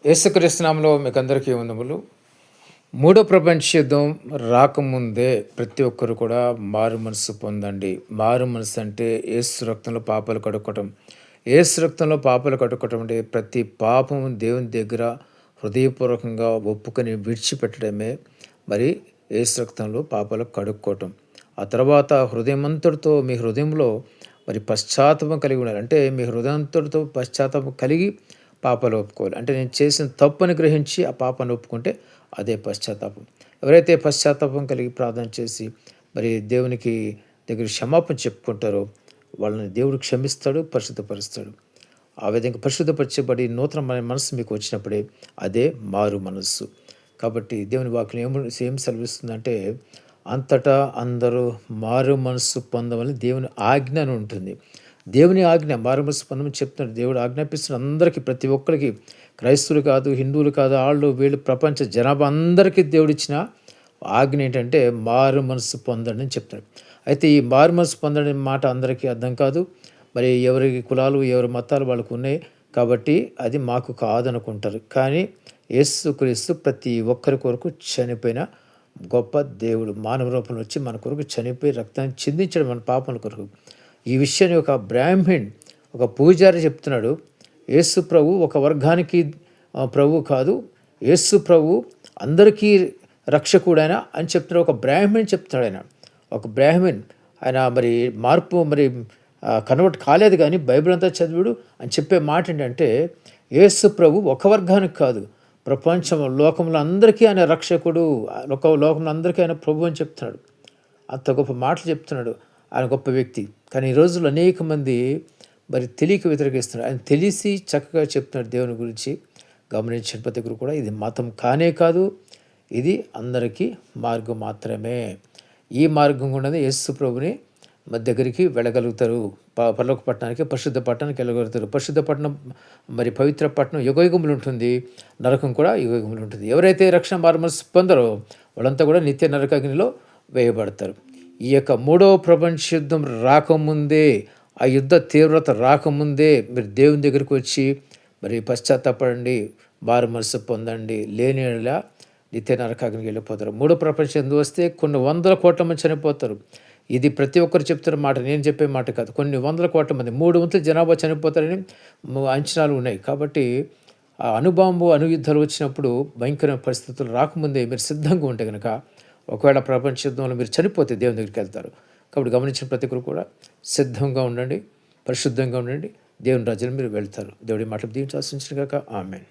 యేసుక్రీస్తు నామములో మీకందరికీ వందములు. మూడో ప్రపంచ యుద్ధం రాకముందే ప్రతి ఒక్కరు కూడా మారు మనసు పొందండి. మారు మనసు అంటే యేసు రక్తంలో పాపాలు కడుక్కోవటం. యేసు రక్తంలో పాపాలు కడుక్కోవటం అంటే ప్రతి పాపము దేవుని దగ్గర హృదయపూర్వకంగా ఒప్పుకొని విడిచిపెట్టడమే మరి యేసు రక్తంలో పాపాలు కడుక్కోవటం. ఆ తర్వాత హృదయమంతటితో మీ హృదయంలో మరి పశ్చాత్తాపం కలిగి ఉండాలి. అంటే మీ హృదయంతటితో పశ్చాత్తాపం కలిగి పాపాలు ఒప్పుకోవాలి. అంటే నేను చేసిన తప్పుని గ్రహించి ఆ పాపాన్ని ఒప్పుకుంటే అదే పశ్చాత్తాపం. ఎవరైతే పశ్చాత్తాపం కలిగి ప్రార్థన చేసి మరి దేవునికి దగ్గర క్షమాపణ చెప్పుకుంటారో వాళ్ళని దేవుడు క్షమిస్తాడు, పరిశుద్ధపరుస్తాడు. ఆ విధంగా పరిశుద్ధపరచబడి నూతన మనస్సు మీకు వచ్చినప్పుడే అదే మారు మనస్సు. కాబట్టి దేవుని వాక్యం ఏం సెలవిస్తుందంటే అంతటా అందరూ మారు మనస్సు పొందవలని దేవుని ఆజ్ఞ అని ఉంటుంది. దేవుని ఆజ్ఞ మారు మనస్సు పొందమని చెప్తున్నాడు. దేవుడు ఆజ్ఞాపిస్తున్న అందరికీ, ప్రతి ఒక్కరికి, క్రైస్తవులు కాదు, హిందువులు కాదు, వాళ్ళు వీళ్ళు ప్రపంచ జనాభా అందరికీ దేవుడిచ్చిన ఆజ్ఞ ఏంటంటే మారు మనస్సు పొందండి అని చెప్తాడు. అయితే ఈ మారు మనస్సు పొందడం మాట అందరికీ అర్థం కాదు. మరి ఎవరి కులాలు ఎవరి మతాలు వాళ్ళకు ఉన్నాయి కాబట్టి అది మాకు కాదనుకుంటారు. కానీ యేసుక్రీస్తు ప్రతి ఒక్కరి కొరకు చనిపోయిన గొప్ప దేవుడు. మానవ రూపంలో వచ్చి మన కొరకు చనిపోయి రక్తాన్ని చిందించడం మన పాపల కొరకు. ఈ విషయాన్ని ఒక బ్రాహ్మణ్, ఒక పూజారి చెప్తున్నాడు. యేసు ప్రభు ఒక వర్గానికి ప్రభు కాదు, యేసు ప్రభు అందరికీ రక్షకుడైన అని చెప్తున్నాడు. ఒక బ్రాహ్మణ్ చెప్తున్నాడు. ఒక బ్రాహ్మణ్ ఆయన మరి మార్పు మరి కన్వర్ట్ కాలేదు, కానీ బైబిల్ అంతా చదివాడు అని చెప్పే మాట ఏంటంటే యేసు ప్రభు ఒక వర్గానికి కాదు, ప్రపంచం లోకంలో అందరికీ ఆయన రక్షకుడు, లోకంలో అందరికీ ఆయన ప్రభు అని చెప్తున్నాడు. అంత గొప్ప మాటలు చెప్తున్నాడు. ఆయన గొప్ప వ్యక్తి. కానీ ఈ రోజుల్లో అనేక మంది మరి తెలియక వ్యతిరేకిస్తున్నారు. ఆయన తెలిసి చక్కగా చెప్తున్నాడు దేవుని గురించి. గమనించిన ప్రతి ఒక్కరు కూడా ఇది మతం కానే కాదు, ఇది అందరికీ మార్గం మాత్రమే. ఈ మార్గం కూడా యేసు ప్రభుని మరి దగ్గరికి వెళ్ళగలుగుతారు. పరలోక పట్టణానికి, పరిశుద్ధ పట్టణానికి వెళ్ళగలుగుతారు. పరిశుద్ధ పట్టణం మరి పవిత్ర పట్టణం యుగయుగములు ఉంటుంది, నరకం కూడా యుగయుగములు ఉంటుంది. ఎవరైతే రక్షణ మారుమనసు పొందరో వాళ్ళంతా కూడా నిత్య నరకాగ్నిలో వేయబడతారు. ఈ యొక్క మూడవ ప్రపంచ యుద్ధం రాకముందే, ఆ యుద్ధ తీవ్రత రాకముందే మీరు దేవుని దగ్గరికి వచ్చి మరి పశ్చాత్తాపడండి, మారు మనసు పొందండి. లేనిలా నిత్య నరకాగ్నికి వెళ్ళిపోతారు. మూడో ప్రపంచ యుద్ధం వస్తే కొన్ని వందల కోట్ల మంది చనిపోతారు. ఇది ప్రతి ఒక్కరు చెప్తున్న మాట, నేను చెప్పే మాట కాదు. కొన్ని వందల కోట్ల మంది, 3 వంతుల జనాభా చనిపోతారని అంచనాలు ఉన్నాయి. కాబట్టి ఆ అణుయుద్ధాలు వచ్చినప్పుడు భయంకరమైన పరిస్థితులు రాకముందే మీరు సిద్ధంగా ఉంటే కనుక ఒకవేళ ప్రపంచ యుద్ధంలో మీరు చనిపోతే దేవుని దగ్గరికి వెళ్తారు. కాబట్టి గమనించిన ప్రతి ఒక్కరు కూడా సిద్ధంగా ఉండండి, పరిశుద్ధంగా ఉండండి. దేవుని రాజ్యాన్ని మీరు వెళ్తారు. దేవుడి మాటలు దీవించి ఆశించిన గాక. ఆమేన్.